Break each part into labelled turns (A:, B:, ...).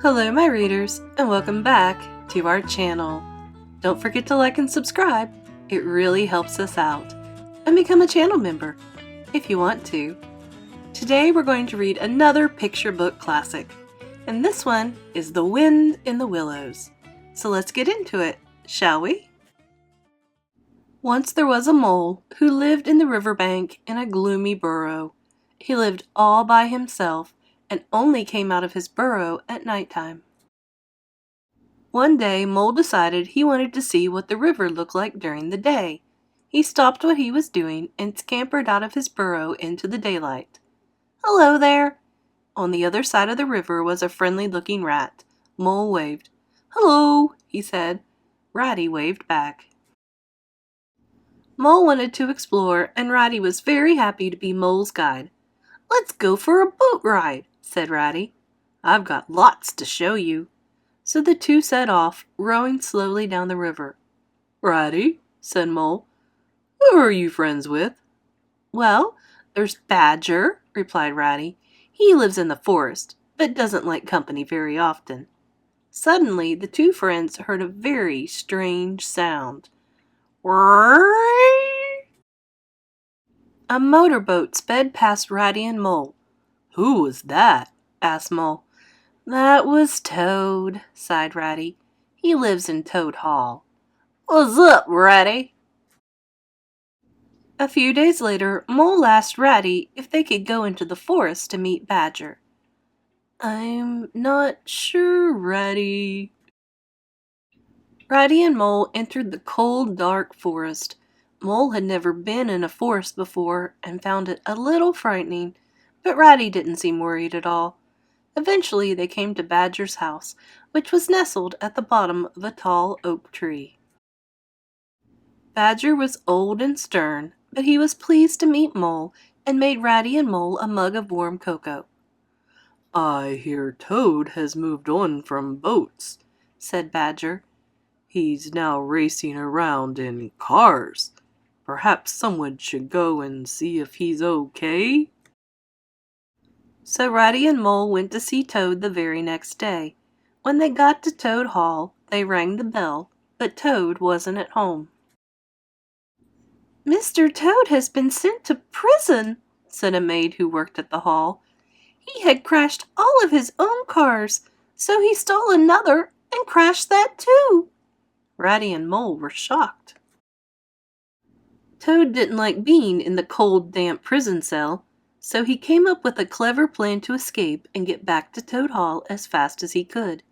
A: Hello my readers, and welcome back to our channel. Don't forget to like and subscribe, it really helps us out. And become a channel member, if you want to. Today we're going to read another picture book classic, and this one is The Wind in the Willows. So let's get into it, shall we? Once there was a mole who lived in the riverbank in a gloomy burrow. He lived all by himself and only came out of his burrow at nighttime. One day, Mole decided he wanted to see what the river looked like during the day. He stopped what he was doing and scampered out of his burrow into the daylight. "Hello there!" On the other side of the river was a friendly-looking rat. Mole waved. "Hello," he said. Ratty waved back. Mole wanted to explore, and Ratty was very happy to be Mole's guide. "Let's go for a boat ride," said Ratty. "I've got lots to show you." So the two set off, rowing slowly down the river. "Ratty," said Mole, "who are you friends with?" "Well, there's Badger," replied Ratty. "He lives in the forest, but doesn't like company very often." Suddenly, the two friends heard a very strange sound. A motorboat sped past Ratty and Mole. "Who was that?" asked Mole. "That was Toad," sighed Ratty. "He lives in Toad Hall." "What's up, Ratty?" A few days later, Mole asked Ratty if they could go into the forest to meet Badger. "I'm not sure, Ratty." Ratty and Mole entered the cold, dark forest. Mole had never been in a forest before and found it a little frightening, but Ratty didn't seem worried at all. Eventually they came to Badger's house, which was nestled at the bottom of a tall oak tree. Badger was old and stern, but he was pleased to meet Mole and made Ratty and Mole a mug of warm cocoa. "I hear Toad has moved on from boats," said Badger. "He's now racing around in cars. Perhaps someone should go and see if he's okay?" So Ratty and Mole went to see Toad the very next day. When they got to Toad Hall, they rang the bell, but Toad wasn't at home. "Mr. Toad has been sent to prison," said a maid who worked at the hall. "He had crashed all of his own cars, so he stole another and crashed that too." Ratty and Mole were shocked. Toad didn't like being in the cold, damp prison cell, so he came up with a clever plan to escape and get back to Toad Hall as fast as he could.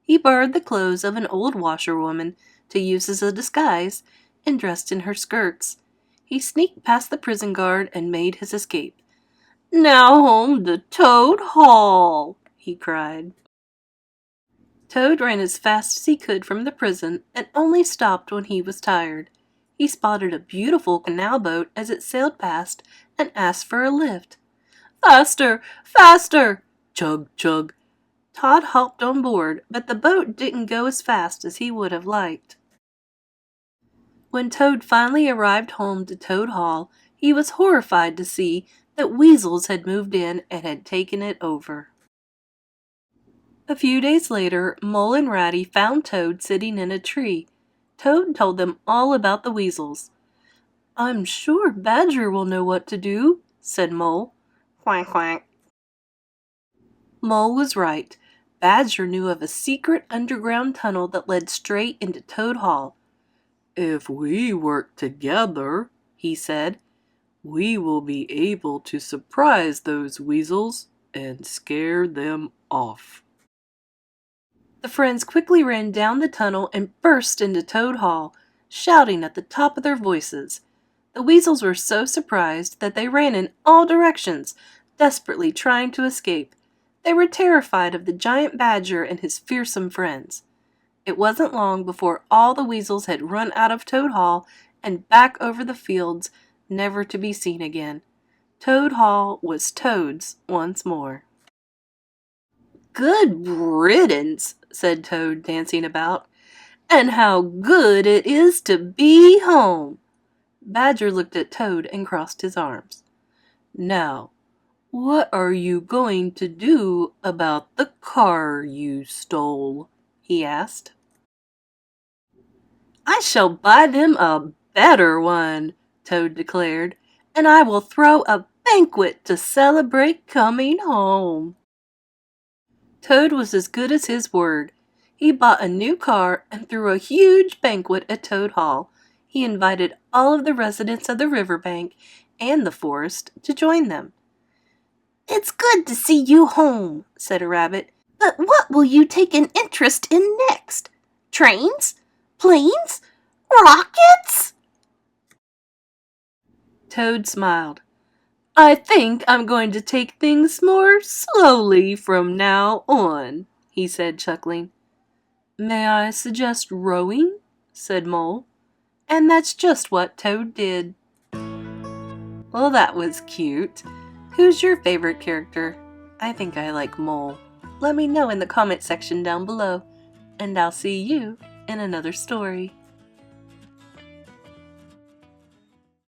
A: He borrowed the clothes of an old washerwoman to use as a disguise and dressed in her skirts. He sneaked past the prison guard and made his escape. "Now home to Toad Hall!" he cried. Toad ran as fast as he could from the prison and only stopped when he was tired. He spotted a beautiful canal boat as it sailed past and asked for a lift. "Faster! Faster!" Chug, chug. Todd hopped on board, but the boat didn't go as fast as he would have liked. When Toad finally arrived home to Toad Hall, he was horrified to see that weasels had moved in and had taken it over. A few days later, Mole and Ratty found Toad sitting in a tree. Toad told them all about the weasels. "I'm sure Badger will know what to do," said Mole. Quack, quack. Mole was right. Badger knew of a secret underground tunnel that led straight into Toad Hall. "If we work together," he said, "we will be able to surprise those weasels and scare them off." The friends quickly ran down the tunnel and burst into Toad Hall, shouting at the top of their voices. The weasels were so surprised that they ran in all directions, desperately trying to escape. They were terrified of the giant Badger and his fearsome friends. It wasn't long before all the weasels had run out of Toad Hall and back over the fields, never to be seen again. Toad Hall was Toad's once more. "Good riddance," said Toad, dancing about. "And how good it is to be home!" Badger looked at Toad and crossed his arms. "Now, "What are you going to do about the car you stole?" he asked. "I shall buy them a better one," Toad declared, "and I will throw a banquet to celebrate coming home." Toad was as good as his word. He bought a new car and threw a huge banquet at Toad Hall. He invited all of the residents of the riverbank and the forest to join them. "It's good to see you home," said a rabbit. "But what will you take an interest in next? Trains? Planes? Rockets?" Toad smiled. "I think I'm going to take things more slowly from now on," he said, chuckling. "May I suggest rowing?" said Mole. And that's just what Toad did. Well, that was cute. Who's your favorite character? I think I like Mole. Let me know in the comment section down below, and I'll see you in another story.